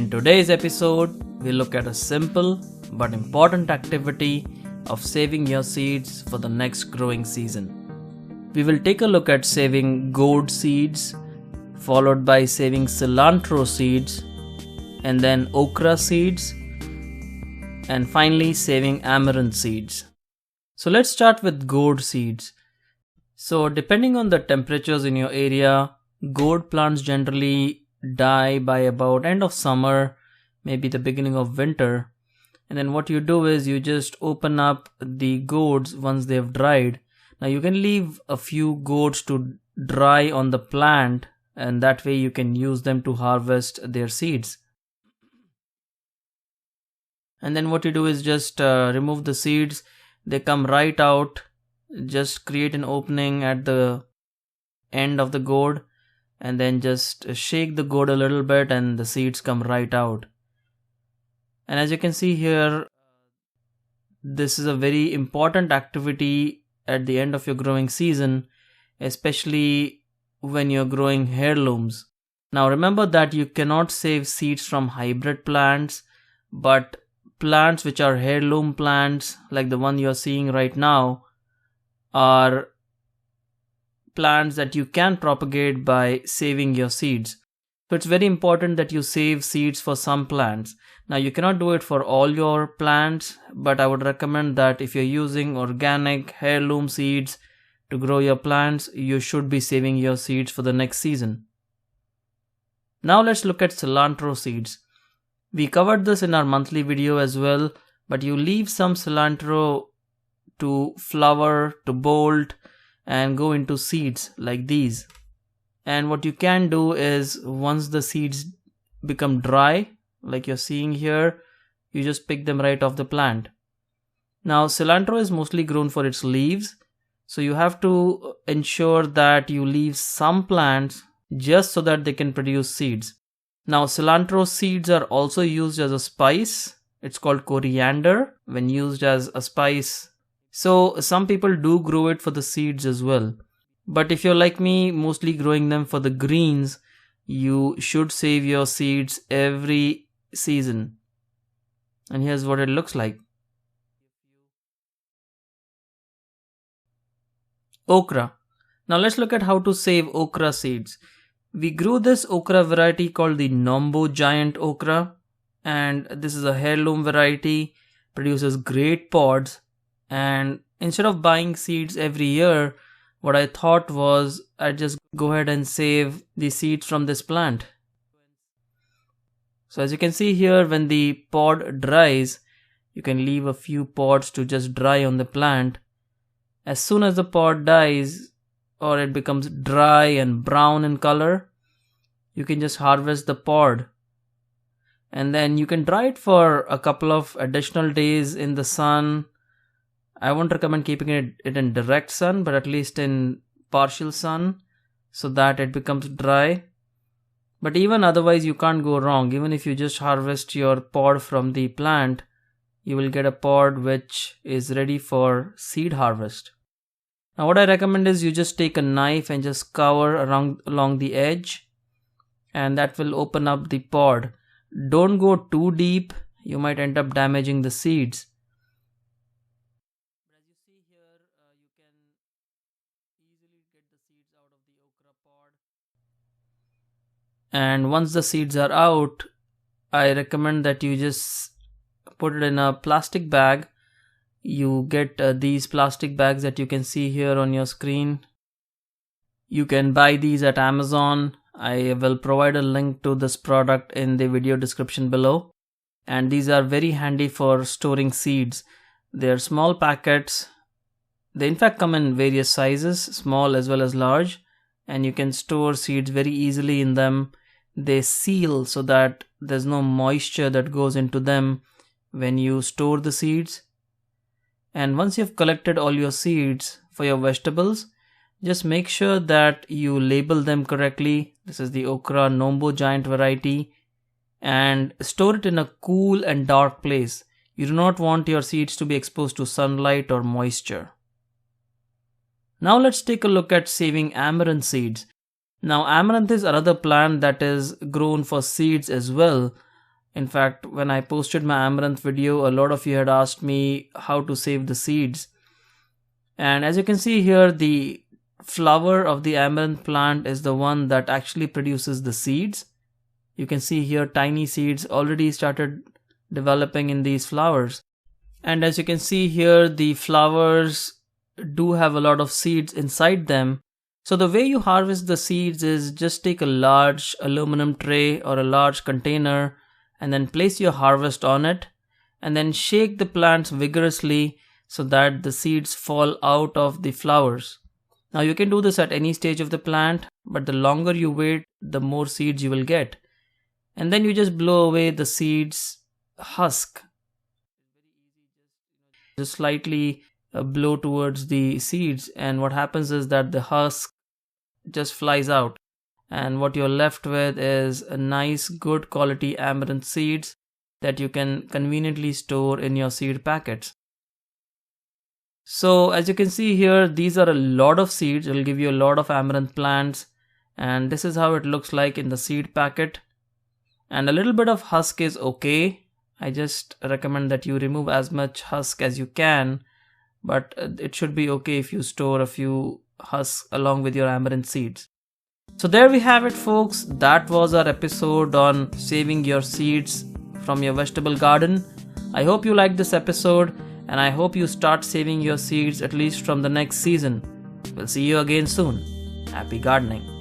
In today's episode, we look at a simple but important activity of saving your seeds for the next growing season. We will take a look at saving gourd seeds, followed by saving cilantro seeds, and then okra seeds, and finally saving amaranth seeds. So let's start with gourd seeds. So depending on the temperatures in your area, gourd plants generally die by about end of summer, maybe the beginning of winter. And then what you do is you just open up the gourds once they've dried. Now you can leave a few gourds to dry on the plant, and that way you can use them to harvest their seeds. And then what you do is just remove the seeds. They come right out. Just create an opening at the end of the gourd, and then just shake the gourd a little bit and the seeds come right out. And as you can see here, this is a very important activity at the end of your growing season, especially when you're growing heirlooms. Now remember that you cannot save seeds from hybrid plants, but plants which are heirloom plants, like the one you're seeing right now, are plants that you can propagate by saving your seeds. So it's very important that you save seeds for some plants. Now you cannot do it for all your plants, but I would recommend that if you're using organic heirloom seeds to grow your plants, you should be saving your seeds for the next season. Now let's look at cilantro seeds. We covered this in our monthly video as well, but you leave some cilantro to flower, to bolt, and go into seeds like these. And what you can do is, once the seeds become dry, like you're seeing here, you just pick them right off the plant. Now cilantro is mostly grown for its leaves, so you have to ensure that you leave some plants just so that they can produce seeds. Now cilantro seeds are also used as a spice. It's called coriander when used as a spice. So some people do grow it for the seeds as well. But if you're like me, mostly growing them for the greens, you should save your seeds every season. And here's what it looks like. Okra. Now let's look at how to save okra seeds. We grew this okra variety called the Nombo Giant okra, and this is a heirloom variety, produces great pods. And instead of buying seeds every year, what I thought was I'd just go ahead and save the seeds from this plant. So as you can see here, when the pod dries, you can leave a few pods to just dry on the plant. As soon as the pod dies, or it becomes dry and brown in color, you can just harvest the pod. And then you can dry it for a couple of additional days in the sun. I won't recommend keeping it in direct sun, but at least in partial sun, so that it becomes dry. But even otherwise, you can't go wrong. Even if you just harvest your pod from the plant, you will get a pod which is ready for seed harvest. Now what I recommend is you just take a knife and just cover along the edge, and that will open up the pod. Don't go too deep, you might end up damaging the seeds. And once the seeds are out, I recommend that you just put it in a plastic bag. You get these plastic bags that you can see here on your screen. You can buy these at Amazon. I will provide a link to this product in the video description below. And these are very handy for storing seeds. They are small packets. They in fact come in various sizes, small as well as large. And you can store seeds very easily in them. They seal so that there's no moisture that goes into them when you store the seeds. And once you've collected all your seeds for your vegetables, just make sure that you label them correctly. This is the Okra Nombo Giant variety, and store it in a cool and dark place. You do not want your seeds to be exposed to sunlight or moisture. Now let's take a look at saving amaranth seeds. Now amaranth is another plant that is grown for seeds as well, In fact, when I posted my amaranth video, a lot of you had asked me how to save the seeds. And as you can see here, the flower of the amaranth plant is the one that actually produces the seeds. You can see here tiny seeds already started developing in these flowers. And as you can see here, the flowers do have a lot of seeds inside them. So the way you harvest the seeds is just take a large aluminum tray or a large container and then place your harvest on it and then shake the plants vigorously so that the seeds fall out of the flowers. Now you can do this at any stage of the plant, but the longer you wait, the more seeds you will get. And then you just blow away the seeds husk. Just slightly blow towards the seeds, and what happens is that the husk just flies out, and what you're left with is a nice good quality amaranth seeds that you can conveniently store in your seed packets. So as you can see here, these are a lot of seeds. It will give you a lot of amaranth plants, and this is how it looks like in the seed packet. And a little bit of husk is okay. I just recommend that you remove as much husk as you can, but it should be okay if you store a few husks along with your amaranth seeds. So there we have it, folks. That was our episode on saving your seeds from your vegetable garden. I hope you liked this episode, and I hope you start saving your seeds at least from the next season. We'll see you again soon. Happy gardening.